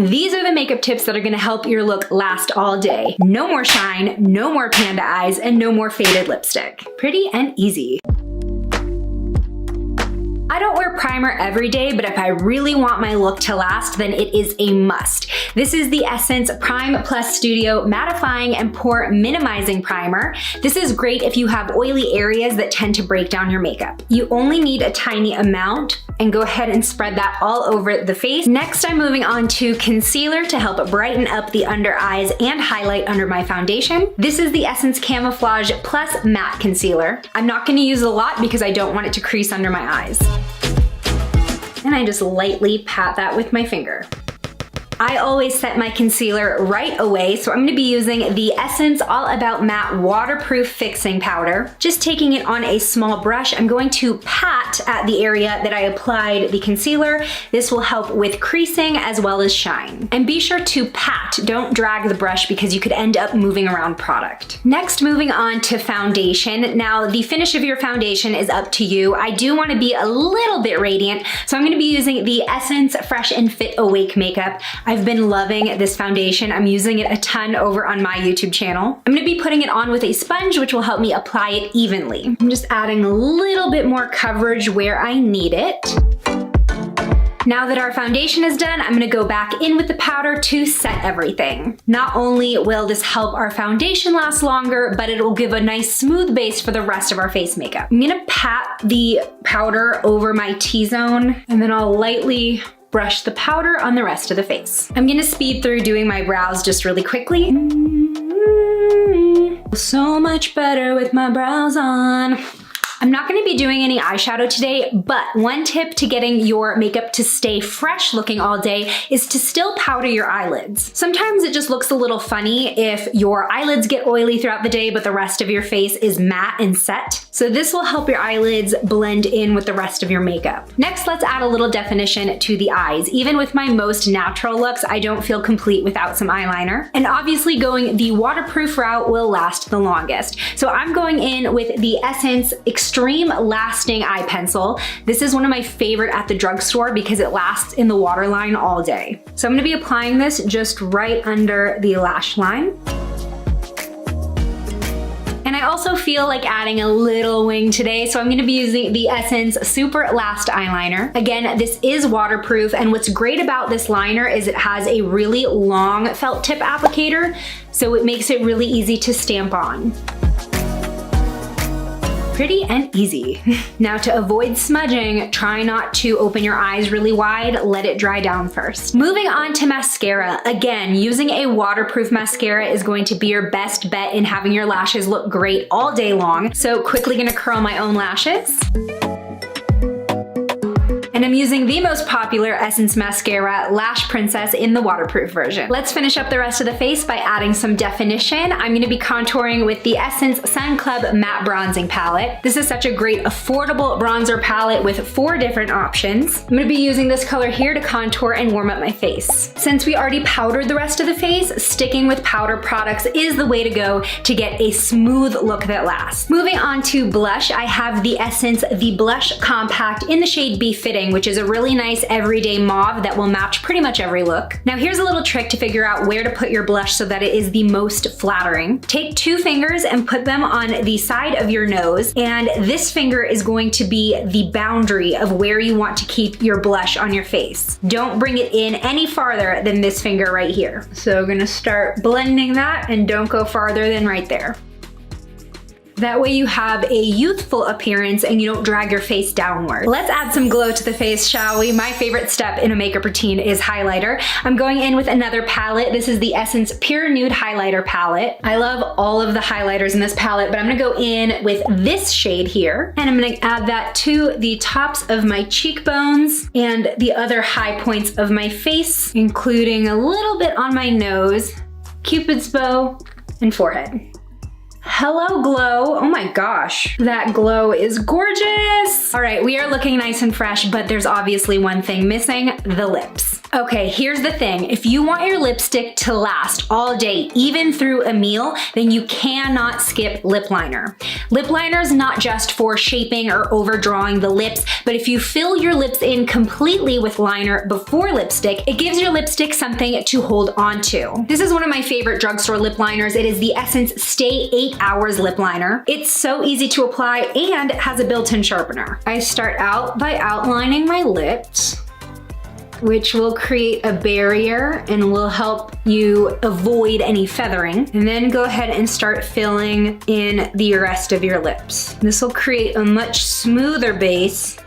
These are the makeup tips that are gonna help your look last all day. No more shine, no more panda eyes, and no more faded lipstick. Pretty and easy. I don't wear primer every day, but if I really want my look to last, then it is a must. This is the Essence Prime Plus Studio Mattifying and Pore Minimizing Primer. This is great if you have oily areas that tend to break down your makeup. You only need a tiny amount and go ahead and spread that all over the face. Next, I'm moving on to concealer to help brighten up the under eyes and highlight under my foundation. This is the Essence Camouflage Plus Matte Concealer. I'm not gonna use a lot because I don't want it to crease under my eyes. And I just lightly pat that with my finger. I always set my concealer right away, so I'm gonna be using the Essence All About Matte Waterproof Fixing Powder. Just taking it on a small brush, I'm going to pat at the area that I applied the concealer. This will help with creasing as well as shine. And be sure to pat, don't drag the brush because you could end up moving around product. Next, moving on to foundation. Now, the finish of your foundation is up to you. I do wanna be a little bit radiant, so I'm gonna be using the Essence Fresh and Fit Awake Makeup. I've been loving this foundation. I'm using it a ton over on my YouTube channel. I'm gonna be putting it on with a sponge, which will help me apply it evenly. I'm just adding a little bit more coverage where I need it. Now that our foundation is done, I'm gonna go back in with the powder to set everything. Not only will this help our foundation last longer, but it will give a nice smooth base for the rest of our face makeup. I'm gonna pat the powder over my T-zone, and then I'll lightly brush the powder on the rest of the face. I'm gonna speed through doing my brows just really quickly. So much better with my brows on. I'm not gonna be doing any eyeshadow today, but one tip to getting your makeup to stay fresh looking all day is to still powder your eyelids. Sometimes it just looks a little funny if your eyelids get oily throughout the day, but the rest of your face is matte and set. So this will help your eyelids blend in with the rest of your makeup. Next, let's add a little definition to the eyes. Even with my most natural looks, I don't feel complete without some eyeliner. And obviously going the waterproof route will last the longest. So I'm going in with the Essence Extreme Lasting Eye Pencil. This is one of my favorite at the drugstore because it lasts in the waterline all day. So I'm gonna be applying this just right under the lash line. And I also feel like adding a little wing today, so I'm gonna be using the Essence Super Last Eyeliner. Again, this is waterproof, and what's great about this liner is it has a really long felt tip applicator, so it makes it really easy to stamp on. Pretty and easy. Now, to avoid smudging, try not to open your eyes really wide, let it dry down first. Moving on to mascara. Again, using a waterproof mascara is going to be your best bet in having your lashes look great all day long. So quickly gonna curl my own lashes. And I'm using the most popular Essence mascara, Lash Princess, in the waterproof version. Let's finish up the rest of the face by adding some definition. I'm gonna be contouring with the Essence Sun Club Matte Bronzing Palette. This is such a great affordable bronzer palette with 4 different options. I'm gonna be using this color here to contour and warm up my face. Since we already powdered the rest of the face, sticking with powder products is the way to go to get a smooth look that lasts. Moving on to blush, I have the Essence The Blush Compact in the shade Befitting, which is a really nice everyday mauve that will match pretty much every look. Now here's a little trick to figure out where to put your blush so that it is the most flattering. Take 2 fingers and put them on the side of your nose, and this finger is going to be the boundary of where you want to keep your blush on your face. Don't bring it in any farther than this finger right here. So I'm gonna start blending that, and don't go farther than right there. That way you have a youthful appearance and you don't drag your face downward. Let's add some glow to the face, shall we? My favorite step in a makeup routine is highlighter. I'm going in with another palette. This is the Essence Pure Nude Highlighter Palette. I love all of the highlighters in this palette, but I'm gonna go in with this shade here, and I'm gonna add that to the tops of my cheekbones and the other high points of my face, including a little bit on my nose, Cupid's bow, and forehead. Hello glow. Oh my gosh, that glow is gorgeous. All right, we are looking nice and fresh, but there's obviously one thing missing, the lips. Okay, here's the thing. If you want your lipstick to last all day, even through a meal, then you cannot skip lip liner. Lip liner is not just for shaping or overdrawing the lips, but if you fill your lips in completely with liner before lipstick, it gives your lipstick something to hold on to. This is one of my favorite drugstore lip liners. It is the Essence Stay 8 Hours Lip Liner. It's so easy to apply and it has a built-in sharpener. I start out by outlining my lips, which will create a barrier and will help you avoid any feathering. And then go ahead and start filling in the rest of your lips. This will create a much smoother base.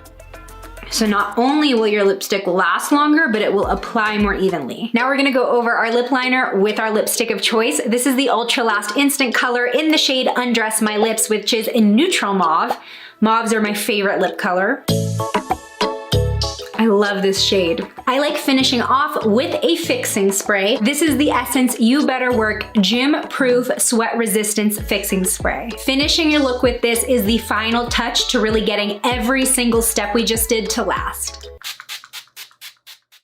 So not only will your lipstick last longer, but it will apply more evenly. Now we're gonna go over our lip liner with our lipstick of choice. This is the Ultra Last Instant Color in the shade Undress My Lips, which is in neutral mauve. Mauves are my favorite lip color. I love this shade. I like finishing off with a fixing spray. This is the Essence You Better Work Gym Proof Sweat Resistance Fixing Spray. Finishing your look with this is the final touch to really getting every single step we just did to last.